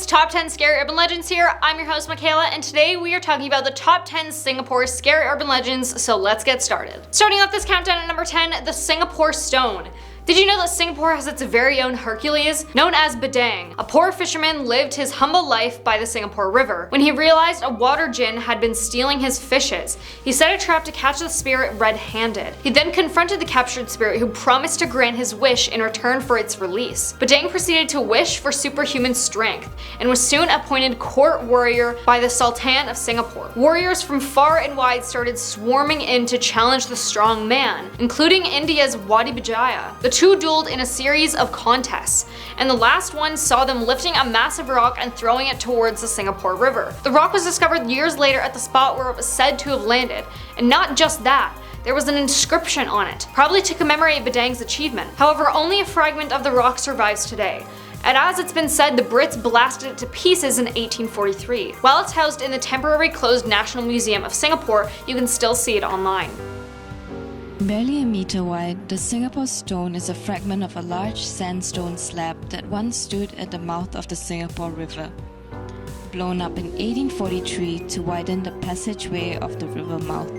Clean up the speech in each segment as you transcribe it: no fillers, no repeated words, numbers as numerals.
it's Top 10 Scary Urban Legends here. I'm your host Makayla, and today we are talking about the top 10 Singapore scary urban legends, so let's get started. Starting off this countdown at number 10, the Singapore Stone. Did you know that Singapore has its very own Hercules? Known as Badang, a poor fisherman lived his humble life by the Singapore River. When he realized a water djinn had been stealing his fishes, he set a trap to catch the spirit red-handed. He then confronted the captured spirit, who promised to grant his wish in return for its release. Badang proceeded to wish for superhuman strength, and was soon appointed court warrior by the Sultan of Singapore. Warriors from far and wide started swarming in to challenge the strong man, including India's Wadi Vijaya. The two dueled in a series of contests, and the last one saw them lifting a massive rock and throwing it towards the Singapore River. The rock was discovered years later at the spot where it was said to have landed, and not just that, there was an inscription on it, probably to commemorate Badang's achievement. However, only a fragment of the rock survives today, and as it's been said, the Brits blasted it to pieces in 1843. While it's housed in the temporary closed National Museum of Singapore, you can still see it online. Barely a meter wide, the Singapore Stone is a fragment of a large sandstone slab that once stood at the mouth of the Singapore River. Blown up in 1843 to widen the passageway of the river mouth,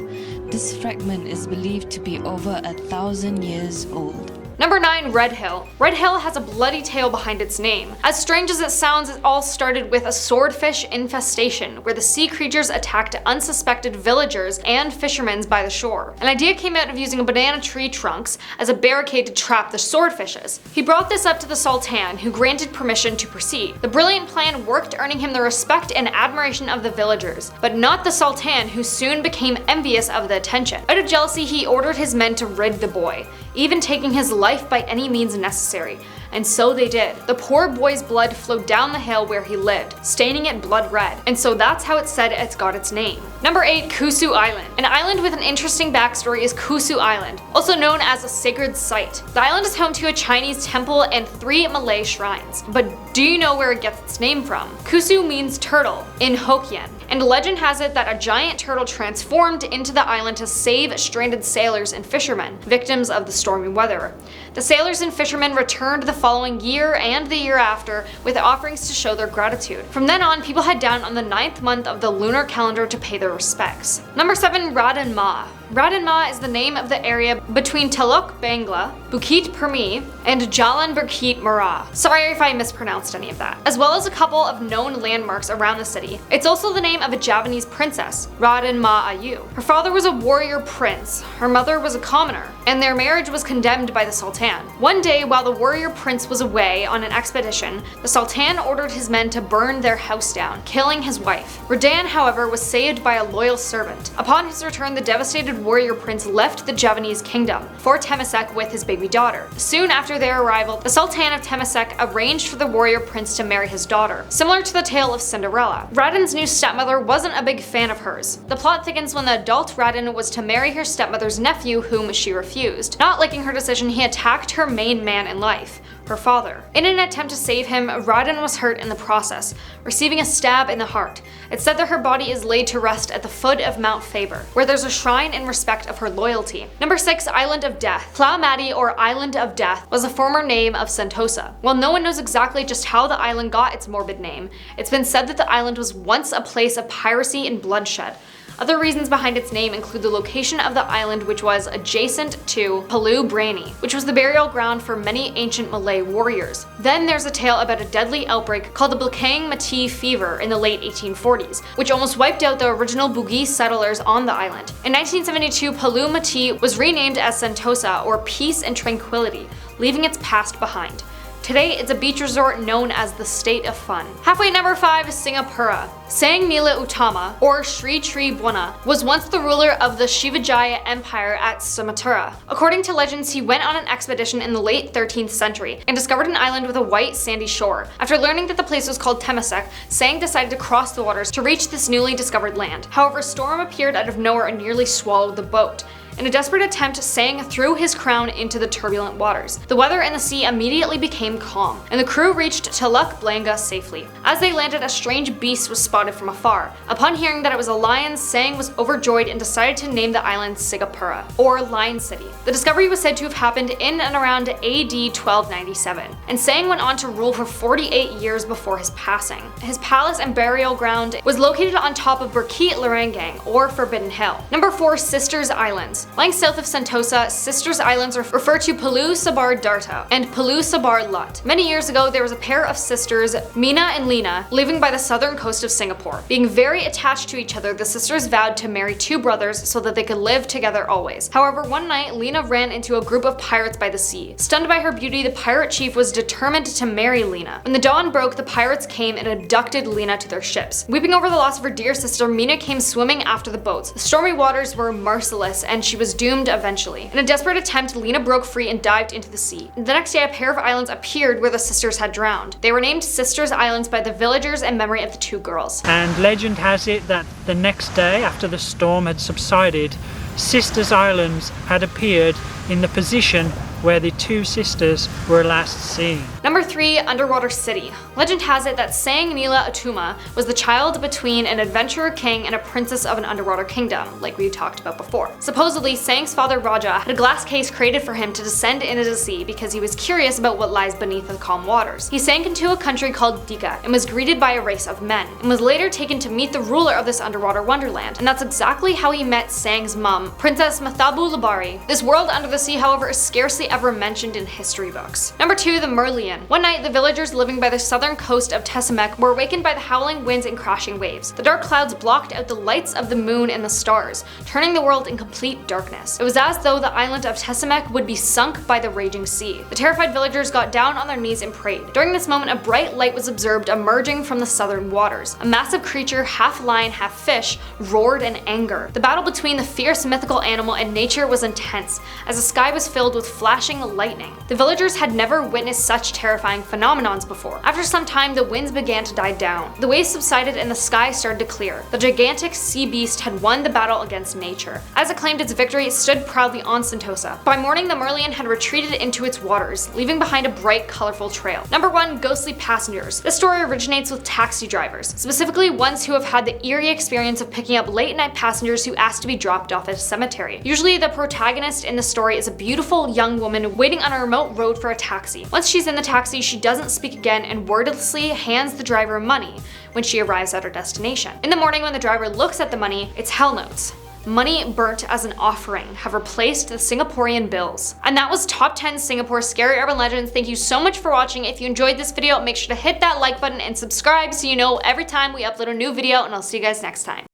this fragment is believed to be over 1,000 years old. Number 9. Red Hill. Red Hill has a bloody tale behind its name. As strange as it sounds, it all started with a swordfish infestation, where the sea creatures attacked unsuspected villagers and fishermen by the shore. An idea came out of using a banana tree trunks as a barricade to trap the swordfishes. He brought this up to the Sultan, who granted permission to proceed. The brilliant plan worked, earning him the respect and admiration of the villagers, but not the Sultan, who soon became envious of the attention. Out of jealousy, he ordered his men to rid the boy, even taking his life by any means necessary, and so they did. The poor boy's blood flowed down the hill where he lived, staining it blood red, and so that's how it's said it's got its name. Number 8. Kusu Island. An island with an interesting backstory is Kusu Island, also known as a sacred site. The island is home to a Chinese temple and 3 Malay shrines, but do you know where it gets its name from? Kusu means turtle in Hokkien, and legend has it that a giant turtle transformed into the island to save stranded sailors and fishermen, victims of the stormy weather. The sailors and fishermen returned the following year and the year after with offerings to show their gratitude. From then on, people head down on the 9th month of the lunar calendar to pay their respects. Number 7. Raden Ma. Raden Ma is the name of the area between Teluk Bangla, Bukit Permi, and Jalan Bukit Merah. Sorry if I mispronounced any of that. As well as a couple of known landmarks around the city. It's also the name of a Javanese princess, Raden Ma Ayu. Her father was a warrior prince, her mother was a commoner, and their marriage was condemned by the Sultan. One day, while the warrior prince was away on an expedition, the Sultan ordered his men to burn their house down, killing his wife. Raden, however, was saved by a loyal servant. Upon his return, the devastated warrior prince left the Javanese kingdom for Temasek with his baby daughter. Soon after their arrival, the Sultan of Temasek arranged for the warrior prince to marry his daughter, similar to the tale of Cinderella. Raden's new stepmother wasn't a big fan of hers. The plot thickens when the adult Raden was to marry her stepmother's nephew, whom she refused. Not liking her decision, he attacked her main man in life, her father. In an attempt to save him, Raden was hurt in the process, receiving a stab in the heart. It's said that her body is laid to rest at the foot of Mount Faber, where there's a shrine in respect of her loyalty. Number 6. Island of Death. Plau Mati, or Island of Death, was a former name of Sentosa. While no one knows exactly just how the island got its morbid name, it's been said that the island was once a place of piracy and bloodshed. Other reasons behind its name include the location of the island, which was adjacent to Pulau Brani, which was the burial ground for many ancient Malay warriors. Then there's a tale about a deadly outbreak called the Belakang Mati fever in the late 1840s, which almost wiped out the original Bugis settlers on the island. In 1972, Pulau Mati was renamed as Sentosa, or Peace and Tranquility, leaving its past behind. Today, it's a beach resort known as the State of Fun. Halfway at number 5 is Singapura. Sang Nila Utama, or Sri Tribhuwana, was once the ruler of the Shivajaya Empire at Sumatra. According to legends, he went on an expedition in the late 13th century and discovered an island with a white sandy shore. After learning that the place was called Temasek, Sang decided to cross the waters to reach this newly discovered land. However, a storm appeared out of nowhere and nearly swallowed the boat. In a desperate attempt, Sang threw his crown into the turbulent waters. The weather in the sea immediately became calm, and the crew reached Teluk Blangah safely. As they landed, a strange beast was spotted from afar. Upon hearing that it was a lion, Sang was overjoyed and decided to name the island Singapura, or Lion City. The discovery was said to have happened in and around AD 1297, and Sang went on to rule for 48 years before his passing. His palace and burial ground was located on top of Bukit Larangang, or Forbidden Hill. Number 4. Sisters Islands. Lying south of Sentosa, Sisters Islands refer to Pulau Sabar Darta and Pulau Sabar Lut. Many years ago, there was a pair of sisters, Mina and Lina, living by the southern coast of Singapore. Being very attached to each other, the sisters vowed to marry 2 brothers so that they could live together always. However, one night, Lina ran into a group of pirates by the sea. Stunned by her beauty, the pirate chief was determined to marry Lina. When the dawn broke, the pirates came and abducted Lina to their ships. Weeping over the loss of her dear sister, Mina came swimming after the boats. The stormy waters were merciless, and she was doomed eventually. In a desperate attempt, Lina broke free and dived into the sea. The next day, a pair of islands appeared where the sisters had drowned. They were named Sisters Islands by the villagers in memory of the 2 girls. And legend has it that the next day, after the storm had subsided, Sisters Islands had appeared in the position where the 2 sisters were last seen. Number 3. Underwater City. Legend has it that Sang Nila Utama was the child between an adventurer king and a princess of an underwater kingdom, like we talked about before. Supposedly, Sang's father Raja had a glass case created for him to descend into the sea because he was curious about what lies beneath the calm waters. He sank into a country called Dika and was greeted by a race of men, and was later taken to meet the ruler of this underwater wonderland. And that's exactly how he met Sang's mum, Princess Mathabu Labari. This world under the sea, however, is scarcely ever mentioned in history books. Number 2. The Merlion. One night, the villagers living by the southern coast of Tesamek were awakened by the howling winds and crashing waves. The dark clouds blocked out the lights of the moon and the stars, turning the world in complete darkness. It was as though the island of Tesamek would be sunk by the raging sea. The terrified villagers got down on their knees and prayed. During this moment, a bright light was observed emerging from the southern waters. A massive creature, half lion, half fish, roared in anger. The battle between the fierce mythical animal and nature was intense, as the sky was filled with flashing lightning. The villagers had never witnessed such terrifying phenomenons before. After some time, the winds began to die down. The waves subsided and the sky started to clear. The gigantic sea beast had won the battle against nature. As it claimed its victory, it stood proudly on Sentosa. By morning, the Merlion had retreated into its waters, leaving behind a bright, colorful trail. Number 1. Ghostly passengers. This story originates with taxi drivers, specifically ones who have had the eerie experience of picking up late-night passengers who ask to be dropped off at a cemetery. Usually, the protagonist in the story is a beautiful young woman waiting on a remote road for a taxi. Once she's in the taxi, she doesn't speak again and wordlessly hands the driver money when she arrives at her destination. In the morning, when the driver looks at the money, it's hell notes. Money burnt as an offering have replaced the Singaporean bills. And that was top 10 Singapore scary urban legends. Thank you so much for watching. If you enjoyed this video, make sure to hit that like button and subscribe so you know every time we upload a new video, and I'll see you guys next time.